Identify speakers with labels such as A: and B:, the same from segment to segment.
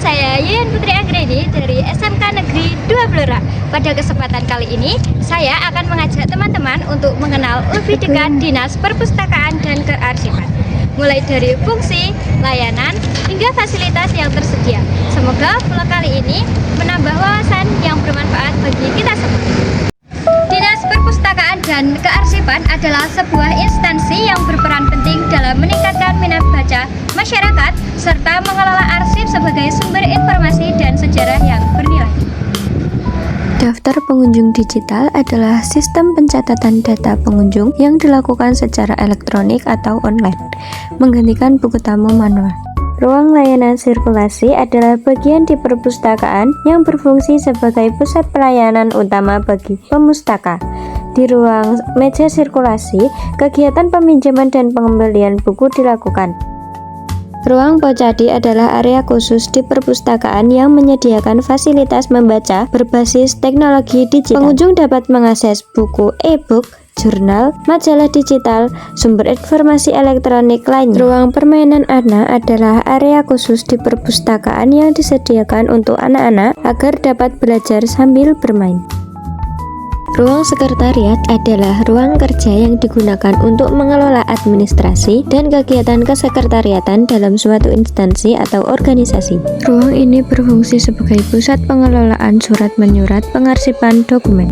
A: saya Yuyun Putri Anggreni dari SMK Negeri 2 Blora. Pada kesempatan kali ini, saya akan mengajak teman-teman untuk mengenal lebih dekat Dinas Perpustakaan dan Kearsipan, mulai dari fungsi, layanan, hingga fasilitas yang tersedia. Semoga vlog kali ini menambah wawasan yang bermanfaat bagi kita semua. Dinas Perpustakaan dan Kearsipan adalah sebuah instansi yang berperan penting dalam meningkatkan minat baca masyarakat serta mengelola arsip sebagai sumber informasi dan sejarah yang bernilai.
B: Daftar pengunjung digital adalah sistem pencatatan data pengunjung yang dilakukan secara elektronik atau online, menggantikan buku tamu manual. Ruang layanan sirkulasi adalah bagian di perpustakaan yang berfungsi sebagai pusat pelayanan utama bagi pemustaka. Di ruang meja sirkulasi, kegiatan peminjaman dan pengembalian buku dilakukan. Ruang Pocadi adalah area khusus di perpustakaan yang menyediakan fasilitas membaca berbasis teknologi digital. Pengunjung dapat mengakses buku e-book, jurnal, majalah digital, sumber informasi elektronik lainnya. Ruang permainan anak adalah area khusus di perpustakaan yang disediakan untuk anak-anak agar dapat belajar sambil bermain. Ruang sekretariat adalah ruang kerja yang digunakan untuk mengelola administrasi dan kegiatan kesekretariatan dalam suatu instansi atau organisasi. Ruang ini berfungsi sebagai pusat pengelolaan surat menyurat pengarsipan dokumen.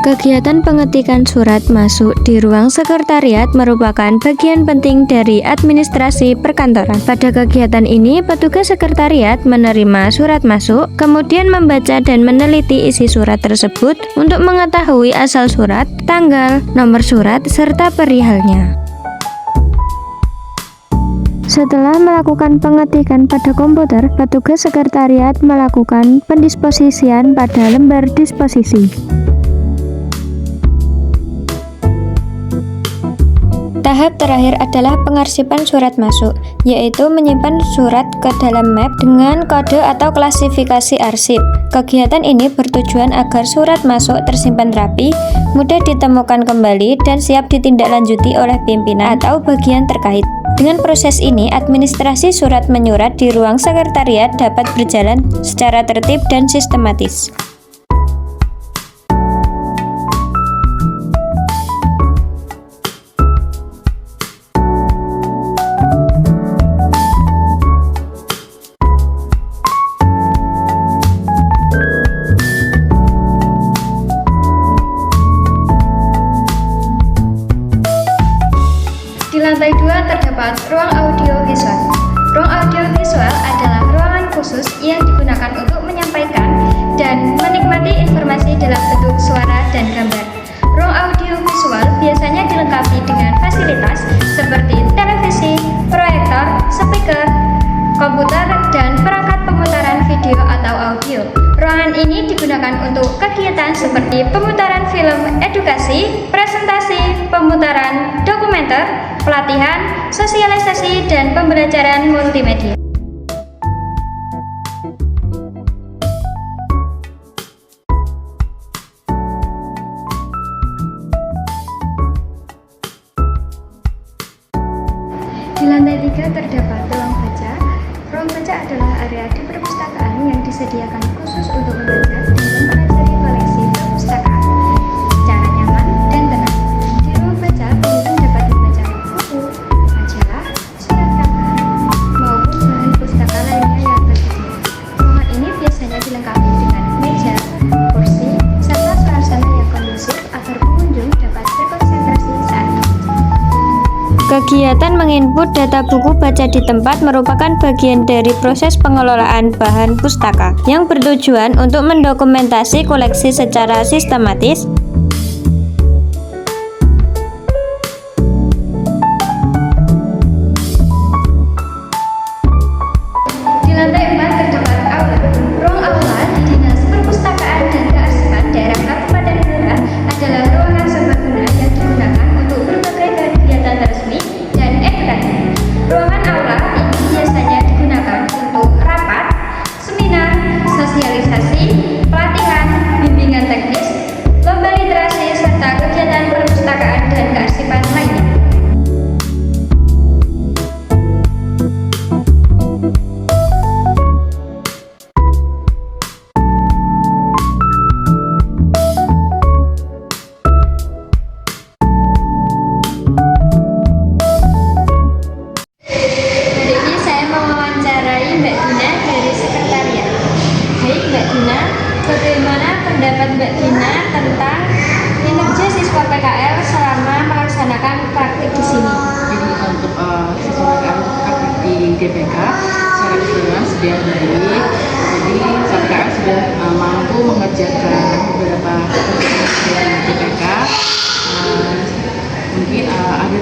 B: Kegiatan pengetikan surat masuk di ruang sekretariat merupakan bagian penting dari administrasi perkantoran. Pada kegiatan ini, petugas sekretariat menerima surat masuk, kemudian membaca dan meneliti isi surat tersebut untuk mengetahui asal surat, tanggal, nomor surat, serta perihalnya. Setelah melakukan pengetikan pada komputer, petugas sekretariat melakukan pendisposisian pada lembar disposisi. Tahap terakhir adalah pengarsipan surat masuk, yaitu menyimpan surat ke dalam map dengan kode atau klasifikasi arsip. Kegiatan ini bertujuan agar surat masuk tersimpan rapi, mudah ditemukan kembali, dan siap ditindaklanjuti oleh pimpinan atau bagian terkait. Dengan proses ini, administrasi surat menyurat di ruang sekretariat dapat berjalan secara tertib dan sistematis.
A: Di lantai 2 terdapat ruang audiovisual. Ruang audiovisual adalah ruangan khusus yang digunakan untuk menyampaikan dan menikmati informasi dalam bentuk suara dan gambar. Ruang audiovisual biasanya dilengkapi dengan fasilitas seperti televisi, proyektor, speaker, komputer, dan perangkat pemutaran video atau audio. Ruangan ini digunakan untuk kegiatan seperti pemutaran film edukasi, presentasi, pemutaran dokumenter, pelatihan, sosialisasi, dan pembelajaran multimedia. Di lantai 3 terdapat ruang baca. Ruang baca adalah area di perpustakaan yang disediakan khusus untuk membaca dan mempelajari koleksi perpustakaan secara nyaman dan tenang. Di ruang baca, pengunjung dapat membaca buku, majalah, surat kabar, maupun bahan pustaka lainnya yang tersedia. Ruangan ini biasanya dilengkapi dengan meja, kursi, serta suasana yang kondusif agar pengunjung dapat berkonsentrasi saat membaca.
B: Kegiatan menginput data buku baca di tempat merupakan bagian dari proses pengelolaan bahan pustaka yang bertujuan untuk mendokumentasi koleksi secara sistematis.
A: Di lantai 4 terdapat aula. Ruang aula di Dinas Perpustakaan dan Kearsipan daerah Kabupaten Blora adalah ruangan serbaguna yang digunakan untuk berbagai kegiatan resmi dan edukatif. Ruangan aula ini biasanya digunakan untuk rapat, seminar, sosialisasi, pelatihan, bimbingan teknis, lomba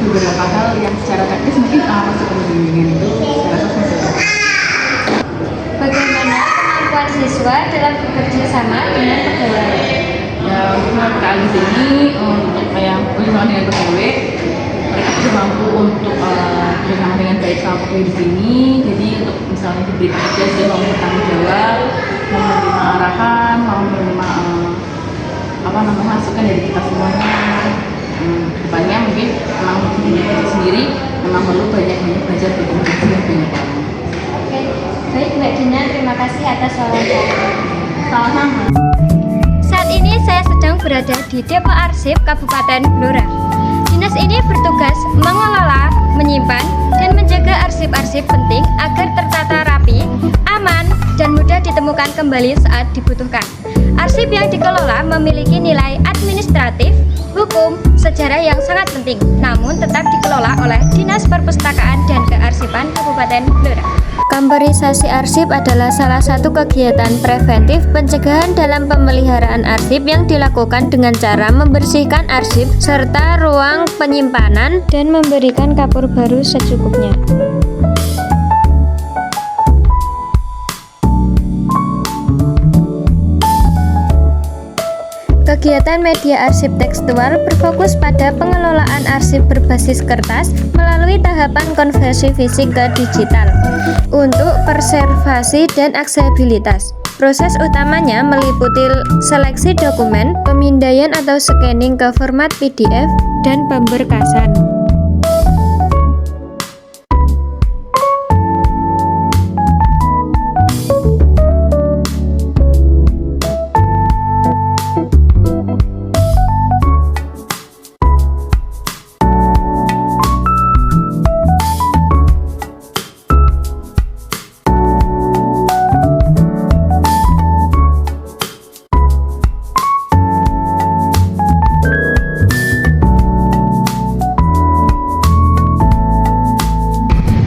C: beberapa hal yang secara teknis mungkin masuk ke bimbingan itu secara sosial.
A: Bagaimana kemampuan siswa dalam bekerja sama dengan pegawai?
C: Ya, untuk kali ini untuk kayak bersama dengan pegawai, mereka sudah mampu untuk bersama dengan baik sama pegawai di sini. Jadi untuk misalnya diberi tugas dia mau bertanggung jawab, mau menerima arahan, mau menerima masukan dari kita semuanya. Depannya mungkin memang diri kita sendiri memang perlu banyak belajar berkomunikasi dan banyak hal.
A: Oke, baik Mbak Dina, terima kasih atas wawancara.
C: Sama-sama.
A: Saat ini saya sedang berada di Depo Arsip Kabupaten Blora. Dinas ini bertugas mengelola, menyimpan, dan menjaga arsip-arsip penting agar tertata rapi, aman, dan mudah ditemukan kembali saat dibutuhkan. Arsip yang dikelola memiliki nilai administratif, hukum, sejarah yang sangat penting, namun tetap dikelola oleh Dinas Perpustakaan dan Kearsipan Kabupaten Blora.
B: Kamperisasi arsip adalah salah satu kegiatan preventif pencegahan dalam pemeliharaan arsip yang dilakukan dengan cara membersihkan arsip serta ruang penyimpanan dan memberikan kapur baru secukupnya. Kegiatan media arsip tekstual berfokus pada pengelolaan arsip berbasis kertas melalui tahapan konversi fisik ke digital untuk preservasi dan aksesibilitas. Proses utamanya meliputi seleksi dokumen, pemindaian atau scanning ke format PDF, dan pemberkasan.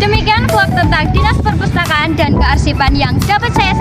A: Demikian vlog tentang Dinas Perpustakaan dan Kearsipan yang dapat saya